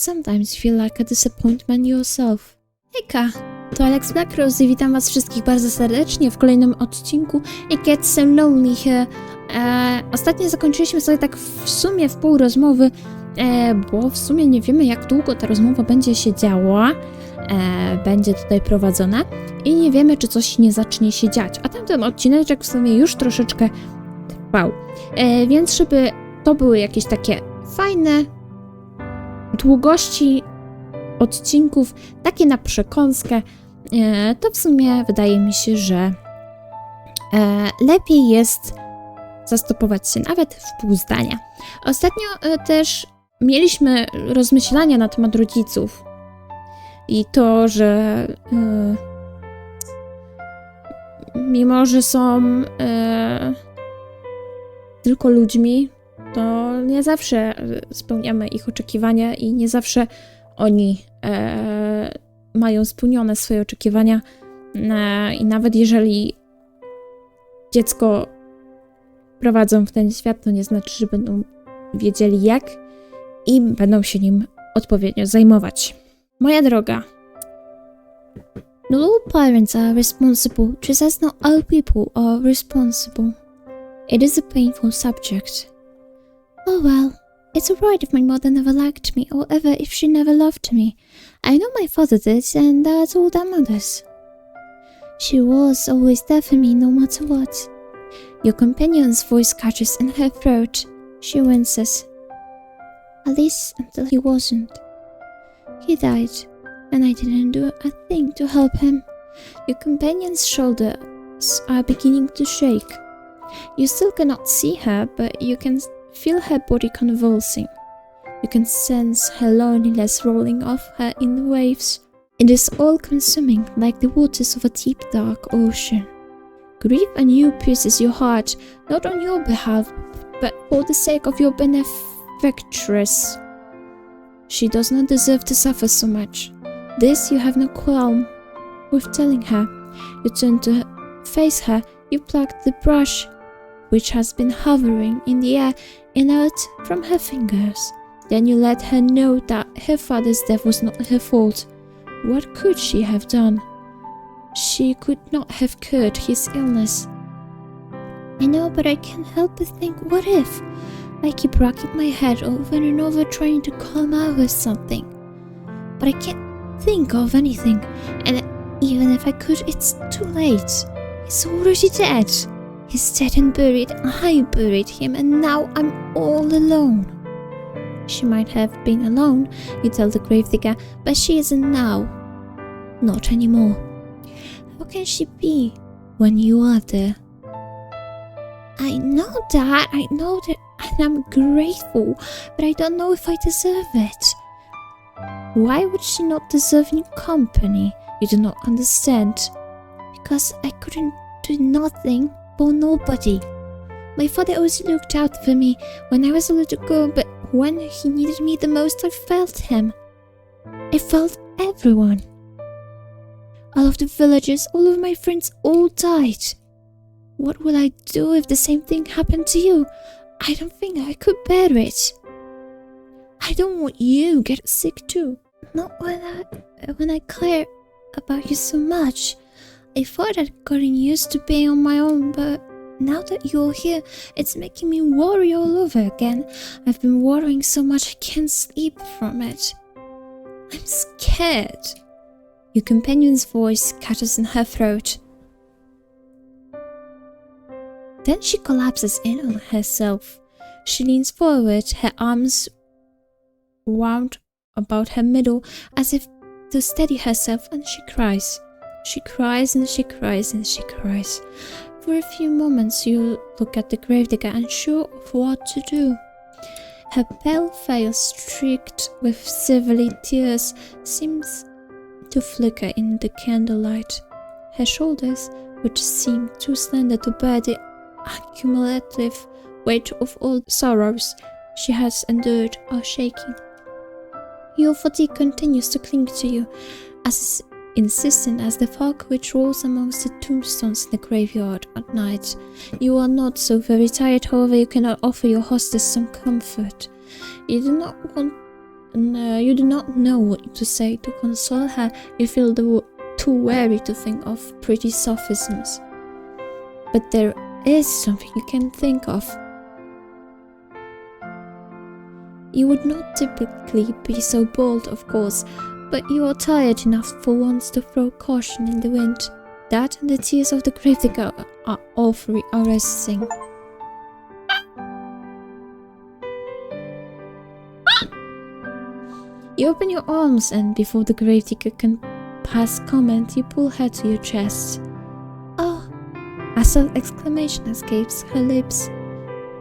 sometimes you feel like a disappointment yourself. Hejka, to Alex Blackrose i witam was wszystkich bardzo serdecznie w kolejnym odcinku It Gets So Lonely Here. Ostatnio zakończyliśmy sobie tak w sumie w pół rozmowy, bo w sumie nie wiemy, jak długo ta rozmowa będzie się działa, będzie tutaj prowadzona i nie wiemy, czy coś nie zacznie się dziać. A tamten odcineczek w sumie już troszeczkę trwał. Więc żeby to były jakieś takie fajne długości odcinków, takie na przekąskę, to w sumie wydaje mi się, że lepiej jest zastopować się nawet w pół zdania. Ostatnio też mieliśmy rozmyślania na temat rodziców i to, że mimo, że są tylko ludźmi, to nie zawsze spełniamy ich oczekiwania i nie zawsze oni mają spełnione swoje oczekiwania i nawet jeżeli dziecko prowadzą w ten świat, to nie znaczy, że będą wiedzieli jak i będą się nim odpowiednio zajmować. Moja droga, not all parents are responsible, just as not all people are responsible. It is a painful subject. Oh well, it's alright if my mother never liked me, or ever if she never loved me. I know my father did, and that's all that matters. She was always there for me, no matter what. Your companion's voice catches in her throat. She winces. At least until he wasn't. He died, and I didn't do a thing to help him. Your companion's shoulders are beginning to shake. You still cannot see her, but you can feel her body convulsing. You can sense her loneliness rolling off her in the waves. It is all-consuming, like the waters of a deep, dark ocean. Grief anew pierces your heart, not on your behalf, but for the sake of your benefactress. She does not deserve to suffer so much. This you have no qualm with telling her. You turn to face her, you pluck the brush, which has been hovering in the air, inert from her fingers. Then you let her know that her father's death was not her fault. What could she have done? She could not have cured his illness. I know, but I can't help but think, what if? I keep racking my head over and over trying to come out with something. But I can't think of anything, and even if I could, it's too late. He's already dead. He's dead and buried. I buried him, and now I'm all alone. She might have been alone, you tell the gravedigger, but she isn't now. Not anymore. How can she be when you are there? I know that, and I'm grateful, but I don't know if I deserve it. Why would she not deserve new company? You do not understand. Because I couldn't do nothing for nobody. My father always looked out for me when I was a little girl, but when he needed me the most, I felt him. I felt everyone. All of the villagers, all of my friends, all died. What will I do if the same thing happened to you? I don't think I could bear it. I don't want you to get sick too. Not when I care about you so much. I thought I'd gotten used to being on my own, but now that you're here, it's making me worry all over again. I've been worrying so much I can't sleep from it. I'm scared. Your companion's voice catches in her throat. Then she collapses in on herself. She leans forward, her arms wound about her middle as if to steady herself, and she cries. She cries and she cries and she cries. For a few moments you look at the gravedigger, unsure of what to do. Her pale face, streaked with silvery tears, seems to flicker in the candlelight. Her shoulders, which seem too slender to bear the accumulative weight of all sorrows she has endured, are shaking. Your fatigue continues to cling to you, as insistent as the fog which rolls amongst the tombstones in the graveyard at night. You are not so very tired, however you cannot offer your hostess some comfort. You do not want you do not know what to say to console her. You feel too weary to think of pretty sophisms. But there is something you can think of. You would not typically be so bold, of course, but you are tired enough for once to throw caution in the wind. That and the tears of the gravedigger are all three arresting. You open your arms and before the gravedigger can pass comment, you pull her to your chest. Oh! A soft exclamation escapes her lips.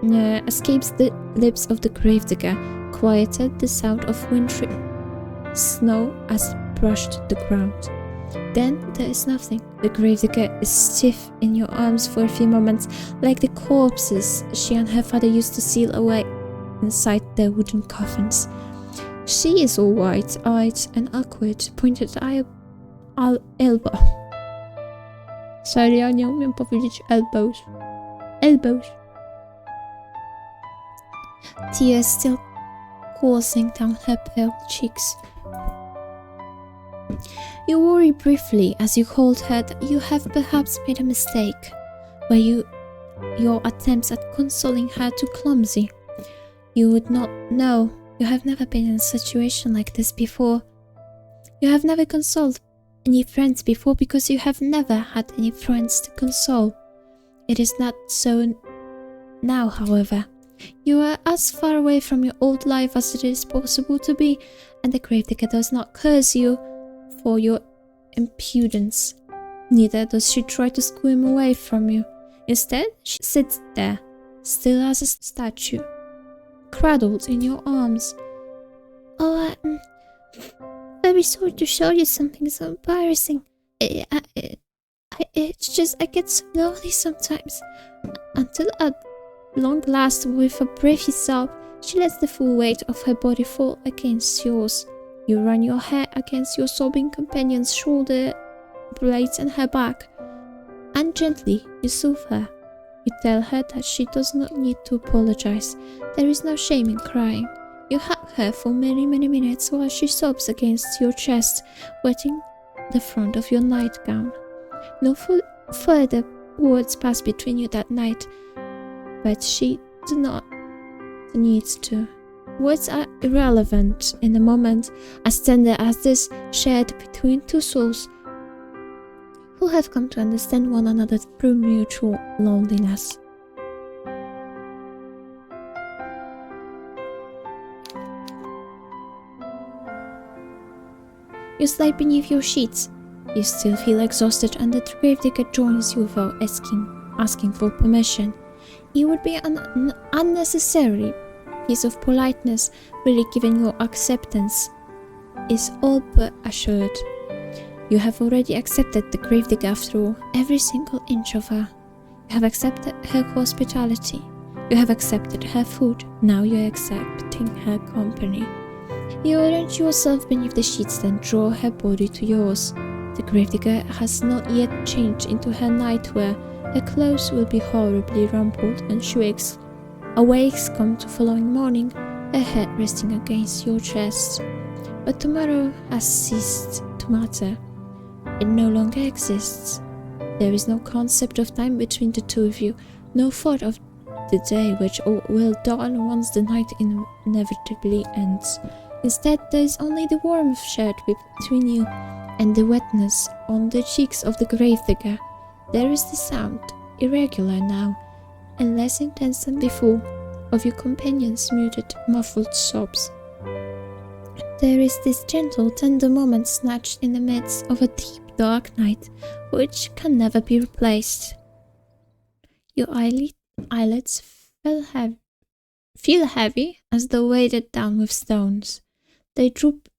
Escapes the lips of the gravedigger, quieted the sound of wintry snow as it brushed the ground. Then there is nothing. The gravedigger is stiff in your arms for a few moments, like the corpses she and her father used to seal away inside their wooden coffins. She is all wide-eyed and awkward, pointed elbow. Sorry, ja nie umiem powiedzieć elbows. Elbows. Tears still coursing down her pale cheeks. You worry briefly as you hold her that you have perhaps made a mistake. Were your attempts at consoling her too clumsy? You would not know. You have never been in a situation like this before. You have never consoled any friends before because you have never had any friends to console. It is not so now, however. You are as far away from your old life as it is possible to be, and the gravedigger does not curse you for your impudence. Neither does she try to squirm away from you. Instead, she sits there, still as a statue, cradled in your arms. Oh, I'm very sorry to show you something so embarrassing. It's just I get so lonely sometimes. Until at long last, with a breathy sob, she lets the full weight of her body fall against yours. You run your hair against your sobbing companion's shoulder blades and her back, and gently you soothe her. You tell her that she does not need to apologize. There is no shame in crying. You hug her for many minutes while she sobs against your chest, wetting the front of your nightgown. No further words pass between you that night, but she does not need to. Words are irrelevant in a moment as tender as this, shared between two souls who have come to understand one another through mutual loneliness. You slide beneath your sheets. You still feel exhausted, and the gravedigger joins you without asking for permission. It would be an unnecessary piece of politeness, really, given your acceptance is all but assured. You have already accepted the gravedigger after all, every single inch of her. You have accepted her hospitality. You have accepted her food. Now you are accepting her company. You arrange yourself beneath the sheets, then draw her body to yours. The gravedigger has not yet changed into her nightwear. Her clothes will be horribly rumpled when she awakes come to following morning, her head resting against your chest. But tomorrow has ceased to matter. It no longer exists. There is no concept of time between the two of you, no thought of the day which will dawn once the night inevitably ends. Instead, there is only the warmth shared between you and the wetness on the cheeks of the gravedigger. There is the sound, irregular now, and less intense than before, of your companion's muted, muffled sobs. There is this gentle, tender moment snatched in the midst of a deep, dark night, which can never be replaced. Your eyelids feel heavy, as though weighted down with stones. They droop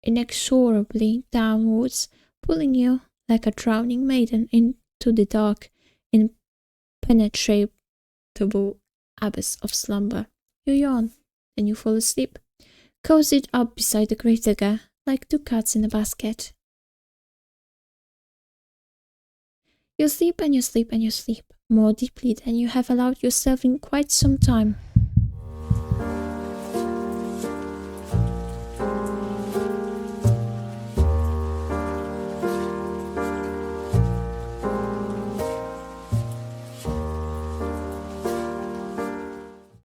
inexorably downwards, pulling you, like a drowning maiden, into the dark, impenetrable abyss of slumber. You yawn, then you fall asleep, cozied up beside the gravedigger, like two cats in a basket. You sleep and you sleep and you sleep, more deeply than you have allowed yourself in quite some time.